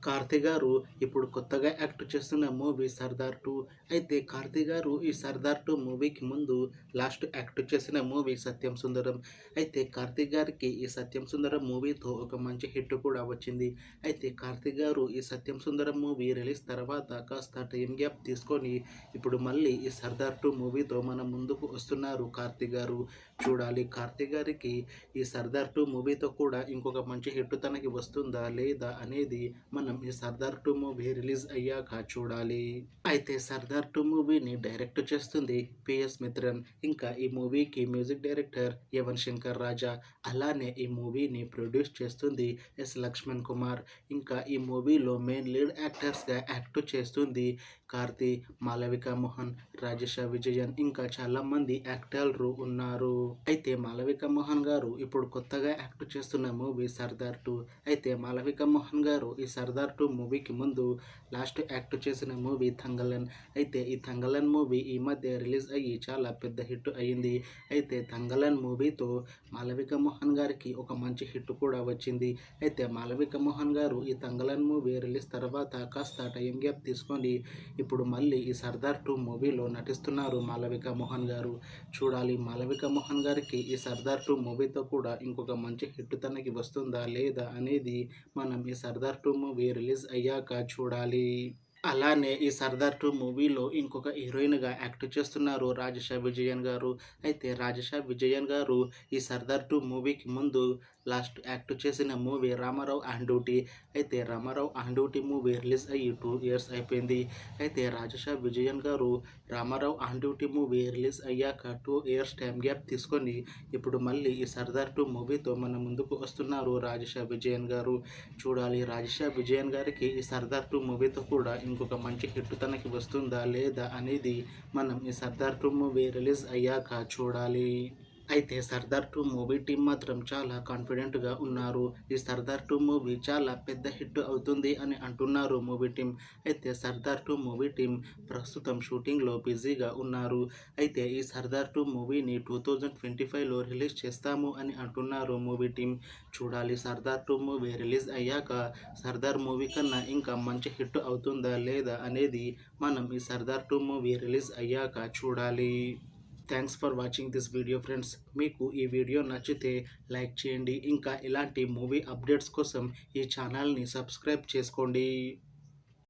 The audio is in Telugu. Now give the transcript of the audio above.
కార్తీ గారు ఇప్పుడు కొత్తగా యాక్ట్ చేస్తున్న మూవీ 'సర్దార్ 2'. అయితే కార్తీ గారు ఈ 'సర్దార్ 2' మూవీకి ముందు లాస్ట్ యాక్ట్ చేసిన మూవీ 'సత్యం సుందరం'. అయితే కార్తీ గారికి ఈ 'సత్యం సుందరం' మూవీతో ఒక మంచి హిట్ కూడా వచ్చింది. అయితే కార్తీ గారు ఈ 'సత్యం సుందరం' మూవీ రిలీజ్ తర్వాత కాస్త టైం గ్యాప్ తీసుకొని ఇప్పుడు మళ్ళీ ఈ 'సర్దార్ 2' మూవీతో మన ముందుకు వస్తున్నారు కార్తీ గారు. చూడాలి కార్తీ గారికి ఈ 'సర్దార్ 2' మూవీతో కూడా ఇంకొక మంచి హిట్ తనకి వస్తుందా లేదా అనేది మనం ఈ 'సర్దార్ 2' మూవీ రిలీజ్ అయ్యాక చూడాలి. అయితే 'సర్దార్ 2' మూవీని డైరెక్ట్ చేస్తుంది పిఎస్ మిత్రన్. ఇంకా ఈ మూవీకి మ్యూజిక్ డైరెక్టర్ యువన్ శంకర్ రాజా. అలానే ఈ మూవీని ప్రొడ్యూస్ చేస్తుంది ఎస్ లక్ష్మణ్ కుమార్. ఇంకా ఈ మూవీలో మెయిన్ లీడ్ యాక్టర్స్గా యాక్ట్ చేస్తుంది కార్తీ, మాళవిక మోహన్, రాజేష విజయన్, ఇంకా చాలా మంది యాక్టర్లు ఉన్నారు. అయితే మాళవిక మోహన్ గారు ఇప్పుడు కొత్తగా యాక్ట్ చేస్తున్న మూవీ 'సర్దార్ 2'. అయితే మాళవిక మోహన్ గారు ఈ 'సర్దార్ 2' మూవీకి ముందు లాస్ట్ యాక్ట్ చేసిన మూవీ 'తంగలన్'. అయితే ఈ 'తంగలన్' మూవీ ఈ మధ్య రిలీజ్ అయ్యి చాలా పెద్ద హిట్ అయ్యింది. అయితే 'తంగలన్' మూవీతో మాళవిక మోహన్ గారికి ఒక మంచి హిట్ కూడా వచ్చింది. అయితే మాళవిక మోహన్ గారు ఈ 'తంగలన్' మూవీ రిలీజ్ తర్వాత కాస్త టైం గ్యాప్ తీసుకొని ఇప్పుడు మళ్ళీ ఈ 'సర్దార్ 2' మూవీలో నటిస్తున్నారు మాళవిక మోహన్ గారు. చూడాలి మాళవిక మోహన్ గారికి ఈ 'సర్దార్ 2' మూవీతో కూడా ఇంకొక మంచి హిట్ తనకి వస్తుందా లేదా అనేది మనం ఈ 'సర్దార్ 2' మూవీ రిలీజ్ అయ్యాక చూడాలి. అలానే ఈ 'సర్దార్ 2' మూవీలో ఇంకొక హీరోయిన్గా యాక్ట్ చేస్తున్నారు రాజేష విజయన్ గారు. అయితే రాజేష విజయన్ గారు ఈ 'సర్దార్ 2' మూవీకి ముందు లాస్ట్ యాక్ట్ చేసిన మూవీ 'రామారావు ఆన్ డ్యూటీ'. అయితే 'Ramarao on duty' movie release అయ్యి 2 years అయిపోయింది. అయితే రాజేష విజయన్ గారు 'Ramarao on duty' movie release అయ్యాక 2 years టైం గ్యాప్ తీసుకొని ఇప్పుడు మళ్ళీ ఈ 'సర్దార్ 2' మూవీతో మన ముందుకు వస్తున్నారు రాజేష విజయన్ గారు. చూడాలి రాజేష విజయన్ గారికి ఈ 'సర్దార్ 2' మూవీతో కూడా ఇంకొక మంచి హిట్ తనకి వస్తుందా లేదా అనేది మనం ఈ 'సర్దార్ 2' మూవీ రిలీజ్ అయ్యాక చూడాలి. అయితే 'సర్దార్ 2' మూవీ టీం మాత్రం చాలా కాన్ఫిడెంట్గా ఉన్నారు. ఈ 'సర్దార్ 2' మూవీ చాలా పెద్ద హిట్ అవుతుంది అని అంటున్నారు మూవీ టీం. అయితే 'సర్దార్ 2' మూవీ టీం ప్రస్తుతం షూటింగ్లో బిజీగా ఉన్నారు. అయితే ఈ 'సర్దార్ 2' మూవీని 2025లో రిలీజ్ చేస్తాము అని అంటున్నారు మూవీ టీం. చూడాలి 'సర్దార్ 2' మూవీ రిలీజ్ అయ్యాక 'సర్దార్' మూవీ కన్నా ఇంకా మంచి హిట్ అవుతుందా లేదా అనేది మనం ఈ 'సర్దార్ 2' మూవీ రిలీజ్ అయ్యాక చూడాలి. Thanks for watching this video friends. మీకు ఈ వీడియో నచ్చితే లైక్ చేయండి. ఇంకా ఇలాంటి మూవీ అప్డేట్స్ కోసం ఈ ఛానల్ని సబ్స్క్రైబ్ చేసుకోండి.